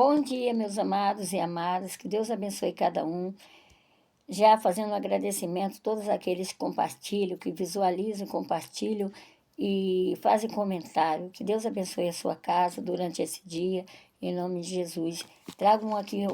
Bom dia, meus amados e amadas, que Deus abençoe cada um. Já fazendo um agradecimento a todos aqueles que compartilham, que visualizam, compartilham e fazem comentário. Que Deus abençoe a sua casa durante esse dia, em nome de Jesus. Trago aqui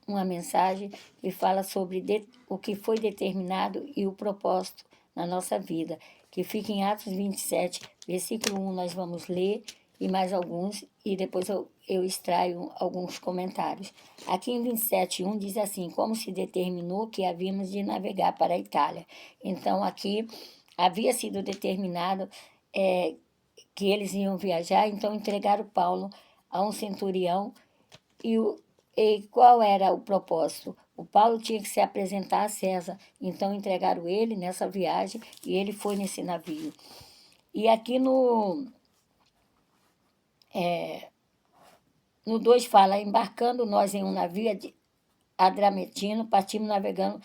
uma mensagem que fala sobre o que foi determinado e o propósito na nossa vida, que fica em Atos 27, versículo 1, nós vamos ler e mais alguns, e depois eu extraio alguns comentários. Aqui em 27:1 diz assim: como se determinou que havíamos de navegar para a Itália. Então, aqui havia sido determinado que eles iam viajar, então entregaram Paulo a um centurião. E qual era o propósito? O Paulo tinha que se apresentar a César, então entregaram ele nessa viagem e ele foi nesse navio. E aqui no 2 fala: embarcando nós em um navio de Adrametino, partimos navegando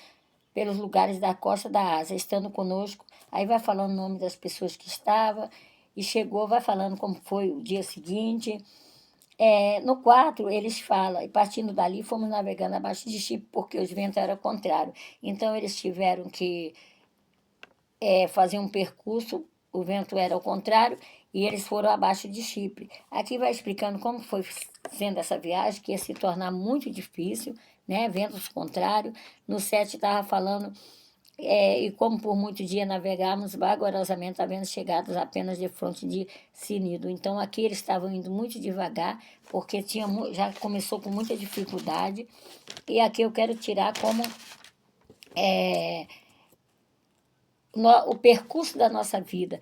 pelos lugares da costa da Ásia, estando conosco. Aí vai falando o nome das pessoas que estavam, e chegou, vai falando como foi o dia seguinte. No 4, eles falam, e partindo dali, fomos navegando abaixo de Chipre, porque os ventos eram contrários. Então, eles tiveram que fazer um percurso, o vento era ao contrário, e eles foram abaixo de Chipre. Aqui vai explicando como foi sendo essa viagem, que ia se tornar muito difícil, né? Ventos contrários. No 7 estava falando, e como por muito dia navegávamos vagarosamente, havendo chegado apenas de fronte de Sinido. Então aqui eles estavam indo muito devagar, porque já começou com muita dificuldade. E aqui eu quero tirar como o percurso da nossa vida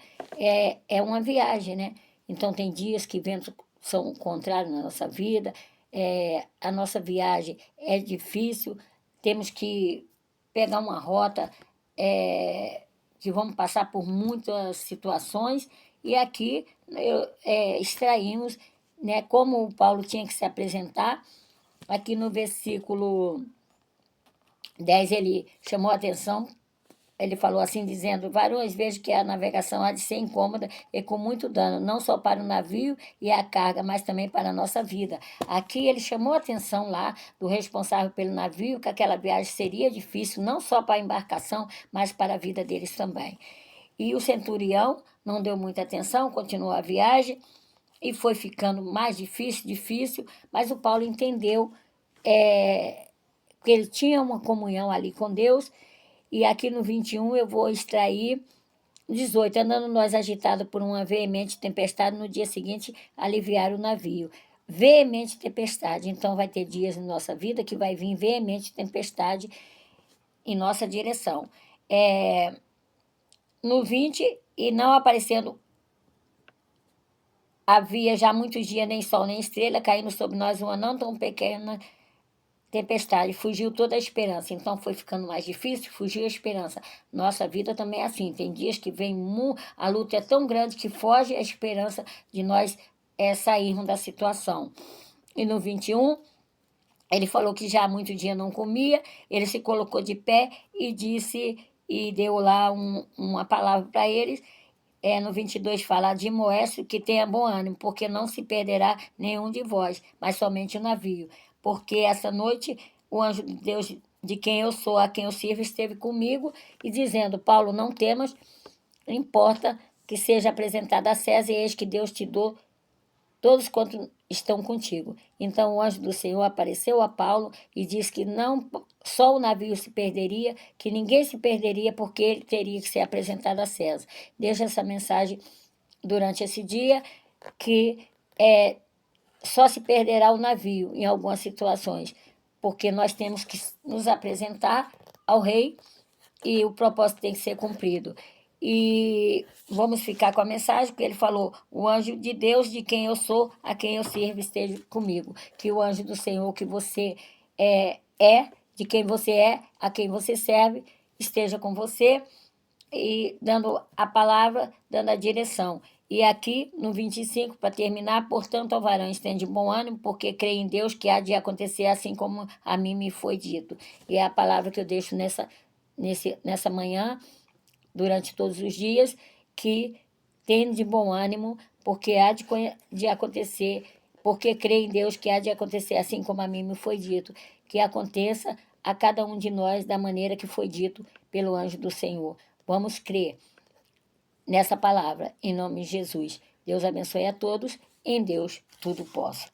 é uma viagem, né? Então, tem dias que ventos são contrários na nossa vida, a nossa viagem é difícil, temos que pegar uma rota que vamos passar por muitas situações, e aqui extraímos, né, como o Paulo tinha que se apresentar. Aqui no versículo 10 ele chamou a atenção. Ele falou assim, dizendo: varões, vejo que a navegação há de ser incômoda e com muito dano, não só para o navio e a carga, mas também para a nossa vida. Aqui ele chamou a atenção lá do responsável pelo navio, que aquela viagem seria difícil, não só para a embarcação, mas para a vida deles também. E o centurião não deu muita atenção, continuou a viagem, e foi ficando mais difícil, mas o Paulo entendeu que ele tinha uma comunhão ali com Deus. E aqui no 21 eu vou extrair 18. Andando nós agitados por uma veemente tempestade, no dia seguinte aliviar o navio. Veemente tempestade. Então vai ter dias na nossa vida que vai vir veemente tempestade em nossa direção. No 20, e não aparecendo havia já muitos dias nem sol nem estrela, caindo sobre nós uma não tão pequena tempestade, fugiu toda a esperança. Então foi ficando mais difícil, fugiu a esperança. Nossa vida também é assim, tem dias que vem, a luta é tão grande que foge a esperança de nós sairmos da situação. E no 21, ele falou que já há muito dia não comia, ele se colocou de pé e disse, e deu lá uma palavra para eles. No 22 fala: de Moécio, que tenha bom ânimo, porque não se perderá nenhum de vós, mas somente o navio. Porque essa noite o anjo de Deus, de quem eu sou, a quem eu sirvo, esteve comigo, e dizendo: Paulo, não temas, importa que seja apresentado a César, e eis que Deus te dou todos quantos estão contigo. Então o anjo do Senhor apareceu a Paulo e disse que não só o navio se perderia, que ninguém se perderia, porque ele teria que ser apresentado a César. Deixa essa mensagem durante esse dia, que só se perderá o navio em algumas situações, porque nós temos que nos apresentar ao rei e o propósito tem que ser cumprido. E vamos ficar com a mensagem, porque ele falou: o anjo de Deus, de quem eu sou, a quem eu sirvo, esteja comigo. Que o anjo do Senhor que você de quem você é, a quem você serve, esteja com você, e dando a palavra, dando a direção. E aqui, no 25, para terminar: portanto, ao varão estende bom ânimo, porque crê em Deus que há de acontecer assim como a mim me foi dito. E é a palavra que eu deixo nessa manhã, durante todos os dias, que tenha de bom ânimo, porque há de acontecer porque creio em Deus que há de acontecer assim como a mim me foi dito, que aconteça a cada um de nós da maneira que foi dito pelo anjo do Senhor. Vamos crer nessa palavra, em nome de Jesus. Deus abençoe a todos, em Deus tudo posso.